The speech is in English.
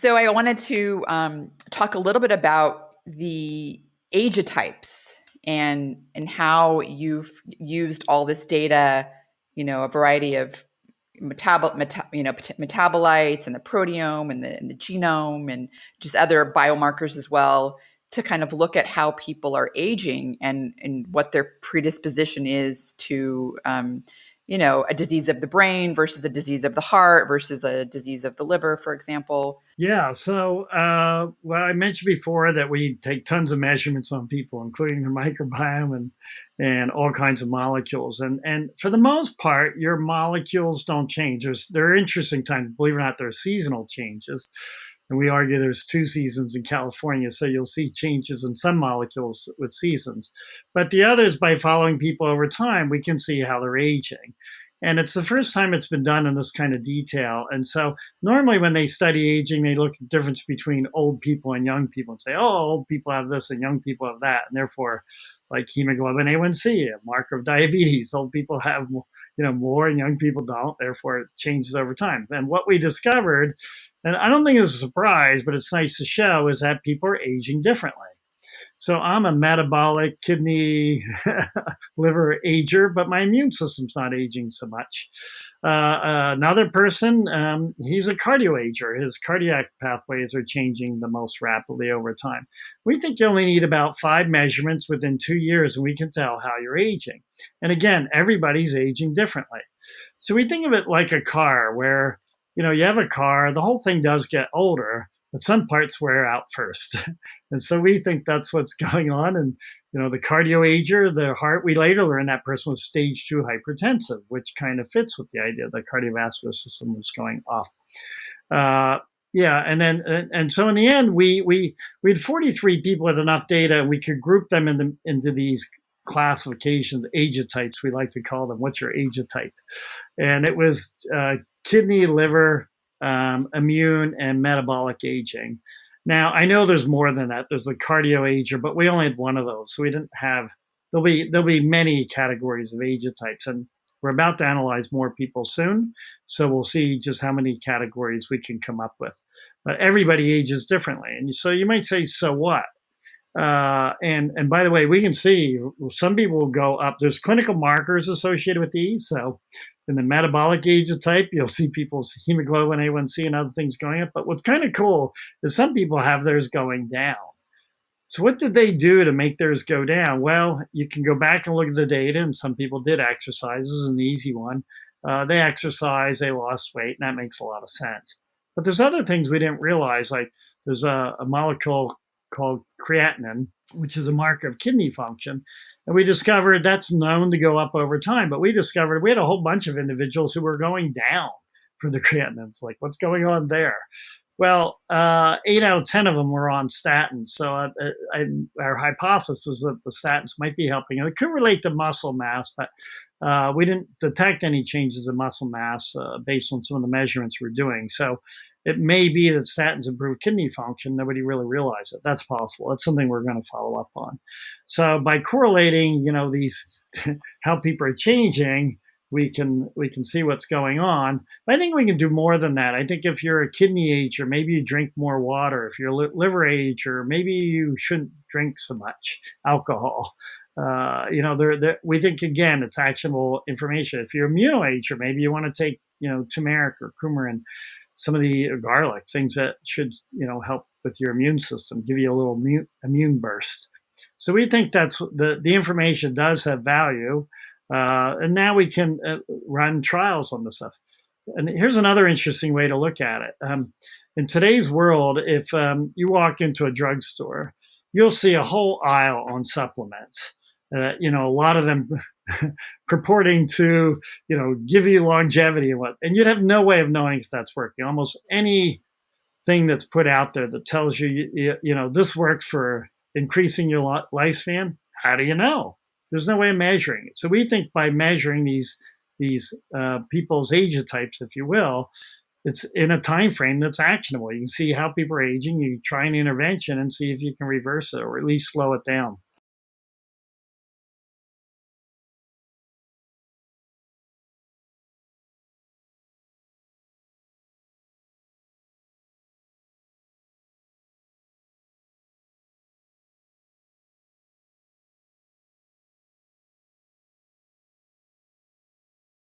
So I wanted to talk a little bit about the ageotypes and how you've used all this data, a variety of metabolites and the proteome and the genome and just other biomarkers as well to kind of look at how people are aging and what their predisposition is to a disease of the brain versus a disease of the heart versus a disease of the liver, for example. Yeah. So, well, I mentioned before that we take tons of measurements on people, including their microbiome and all kinds of molecules. And for the most part, your molecules don't change. There are interesting times, believe it or not, there are seasonal changes. And we argue there's two seasons in California, so you'll see changes in some molecules with seasons. But the others, by following people over time, we can see how they're aging. And it's the first time it's been done in this kind of detail. And so normally when they study aging, they look at the difference between old people and young people and say, oh, old people have this and young people have that. And therefore, like hemoglobin A1C, a marker of diabetes, old people have more and young people don't. Therefore, it changes over time. And what we discovered, and I don't think it's a surprise, but it's nice to show, is that people are aging differently. So I'm a metabolic kidney liver ager, but my immune system's not aging so much. Another person, he's a cardio ager. His cardiac pathways are changing the most rapidly over time. We think you only need about 5 measurements within 2 years, and we can tell how you're aging. And again, everybody's aging differently. So we think of it like a car where, you have a car, the whole thing does get older, but some parts wear out first. And so we think that's what's going on. And, the cardio ager, the heart, we later learned that person was stage 2 hypertensive, which kind of fits with the idea the cardiovascular system was going off. Yeah, and so in the end, we had 43 people with enough data, and we could group them into these classifications, ageotypes, we like to call them. What's your ageotype? And it was kidney, liver, immune, and metabolic aging. Now, I know there's more than that. There's the cardio ager, but we only had one of those. So we didn't have, there'll be many categories of ageotypes, and we're about to analyze more people soon. So we'll see just how many categories we can come up with. But everybody ages differently. And so you might say, so what? And by the way, we can see some people will go up. There's clinical markers associated with these. So in the metabolic ageotype, you'll see people's hemoglobin A1C and other things going up. But what's kind of cool is some people have theirs going down. So what did they do to make theirs go down? Well, you can go back and look at the data, and some people did exercises, an easy one. They exercised, they lost weight, and that makes a lot of sense. But there's other things we didn't realize, like there's a molecule called creatinine, which is a marker of kidney function. And we discovered that's known to go up over time. But we discovered we had a whole bunch of individuals who were going down for the creatinine. It's like, what's going on there? Well, 8 out of 10 of them were on statins. So our hypothesis is that the statins might be helping. And it could relate to muscle mass, but we didn't detect any changes in muscle mass based on some of the measurements we're doing. So it may be that statins improve kidney function. Nobody really realized it. That's possible. That's something we're going to follow up on. So by correlating, these how people are changing, we can see what's going on. But I think we can do more than that. I think if you're a kidney ager, maybe you drink more water. If you're a liver ager, maybe you shouldn't drink so much alcohol. We think, again, it's actionable information. If you're immune ager, maybe you want to take, turmeric or coumarin, some of the garlic, things that should, help with your immune system, give you a little immune burst. So we think that's the information does have value. And now we can run trials on this stuff. And here's another interesting way to look at it. In today's world, if you walk into a drugstore, you'll see a whole aisle on supplements. A lot of them purporting to, give you longevity and you'd have no way of knowing if that's working. Almost anything that's put out there that tells you, this works for increasing your lifespan. How do you know? There's no way of measuring it. So we think by measuring these people's ageotypes, if you will, it's in a time frame that's actionable. You can see how people are aging. You try an intervention and see if you can reverse it or at least slow it down.